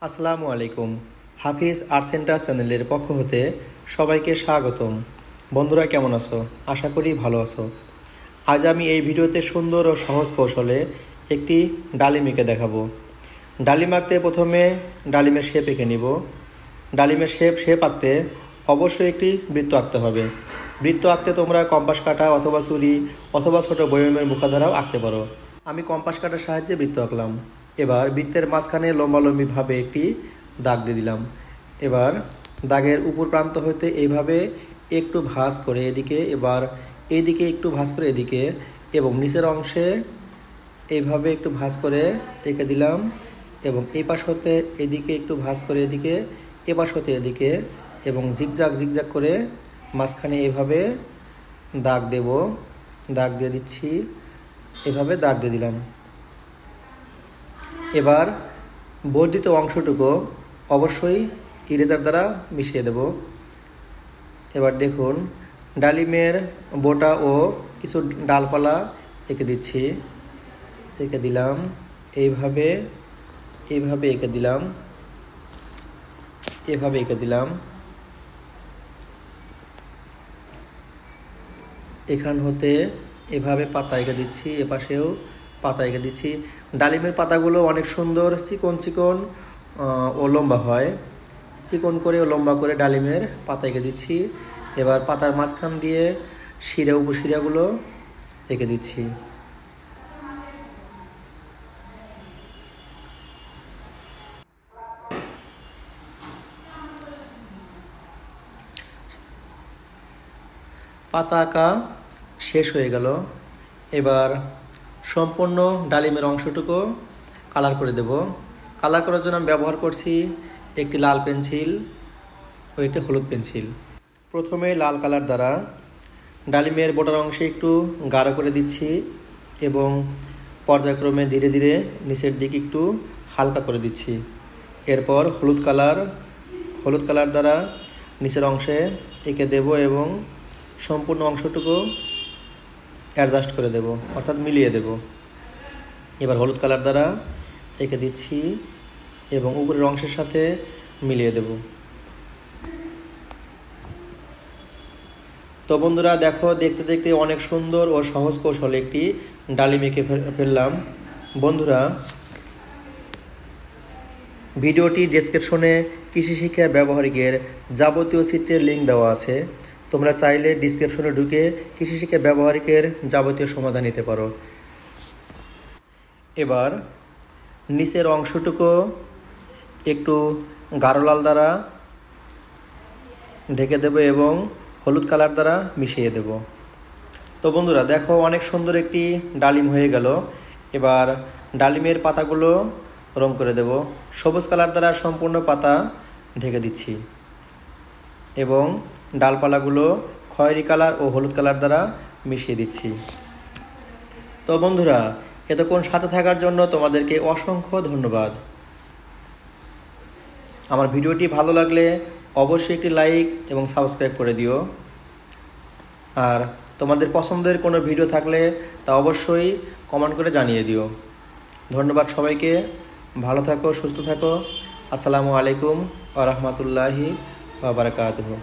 আসসালামু আলাইকুম। হাফিজ art centre চ্যানেলের পক্ষ হতে সবাইকে স্বাগতম। বন্ধুরা কেমন আছো? আশা করি ভালো আছো। আজ আমি এই ভিডিওতে সুন্দর ও সহজ কৌশলে একটি ডালিম এঁকে দেখাবো। ডালিম আঁকতে প্রথমে ডালিমের শেপ এঁকে নিব। ডালিমের শেপ আঁকতে অবশ্যই একটি বৃত্ত আঁকতে হবে। বৃত্ত আঁকতে তোমরা কম্পাস কাঁটা অথবা ছুরি অথবা ছোট বয়মের মুখাদ্বারাও আঁকতে পারো। আমি কম্পাস কাঁটার সাহায্যে বৃত্ত আঁকলাম। এবার বৃত্তের মাঝখানে লম্বালম্বিভাবে একটি দাগ দিয়ে দিলাম। এবার দাগের উপর প্রান্ত হইতে এইভাবে একটু ভাঁজ করে এদিকে, এবার এইদিকে একটু ভাঁজ করে এদিকে, এবং নিচের অংশে এইভাবে একটু ভাঁজ করে এঁকে দিলাম, এবং এই পাশ হতে এদিকে একটু ভাঁজ করে এদিকে, এ পাশ হতে এদিকে, এবং জিগজাগ করে মাঝখানে এইভাবে দাগ দেব। দাগ দিয়ে দিচ্ছি, এভাবে দাগ দিয়ে দিলাম। এবার বর্ধিত অংশটুকু অবশ্যই ইরেজার দ্বারা মিশিয়ে দেব। এবার দেখুন ডালিমের বোটা ও কিছু ডালপালা এঁকে দিচ্ছি। এঁকে দিলাম এইভাবে এঁকে দিলাম, এভাবে এঁকে দিলাম। এখান হতে এভাবে পাতা এঁকে দিচ্ছি, এপাশেও পাতা এঁকে দিচ্ছি। ডালিমের পাতাগুলো অনেক সুন্দর চিকন ও লম্বা হয়। চিকন করে ও লম্বা করে ডালিমের পাতা এঁকে দিচ্ছি। এবার পাতার মাঝখান দিয়ে শিরা উপশিরাগুলো এঁকে দিচ্ছি। পাতা আঁকা শেষ হয়ে গেল। এবার সম্পূর্ণ ডালিমের অংশটুকু কালার করে দেব। কালার করার জন্য আমি ব্যবহার করছি একটি লাল পেন্সিল ও একটি হলুদ পেন্সিল। প্রথমে লাল কালার দ্বারা ডালিমের বোটার অংশে একটু গাঢ় করে দিচ্ছি, এবং পর্যায়ক্রমে ধীরে ধীরে নিচের দিকে একটু হালকা করে দিচ্ছি। এরপর হলুদ কালার দ্বারা নিচের অংশে এঁকে দেব, এবং সম্পূর্ণ অংশটুকু অ্যাডজাস্ট করে দেব, অর্থাৎ মিলিয়ে দেব। এবার হলুদ কালার দ্বারা এঁকে দিচ্ছি এবং উপরের অংশের সাথে মিলিয়ে দেব। তো বন্ধুরা দেখো, দেখতে দেখতে অনেক সুন্দর ও সহজ কৌশলে একটি ডালিম এঁকে ফেললাম। বন্ধুরা, ভিডিওটি ডেসক্রিপশনে কৃষি শিক্ষা ব্যবহারিকের যাবতীয় চিত্রের লিঙ্ক দেওয়া আছে। তোমরা চাইলে ডেসক্রিপশনে ঢুকে কৃষি শিক্ষা ব্যবহারিকের যাবতীয় সমাধান নিতে পারো। এবার নিচের অংশটুকু একটু গাঢ় লাল দ্বারা ঢেকে দেব এবং হলুদ কালার দ্বারা মিশিয়ে দেব। তো বন্ধুরা দেখো, অনেক সুন্দর একটি ডালিম হয়ে গেল। এবার ডালিমের পাতাগুলো রং করে দেব। সবুজ কালার দ্বারা সম্পূর্ণ পাতা ঢেকে দিচ্ছি, এবং ডালপালাগুলো খয়েরি কালার ও হলুদ কালার দ্বারা মিশিয়ে দিচ্ছি। তো বন্ধুরা, এতক্ষণ সাথে থাকার জন্য তোমাদেরকে অসংখ্য ধন্যবাদ। আমার ভিডিওটি ভালো লাগলে অবশ্যই একটি লাইক এবং সাবস্ক্রাইব করে দিও। আর তোমাদের পছন্দের কোনো ভিডিও থাকলে তা অবশ্যই কমেন্ট করে জানিয়ে দিও। ধন্যবাদ সবাইকে। ভালো থাকো, সুস্থ থাকো। আসসালামু আলাইকুম ওয়া রাহমাতুল্লাহি ওয়া বারাকাতুহু।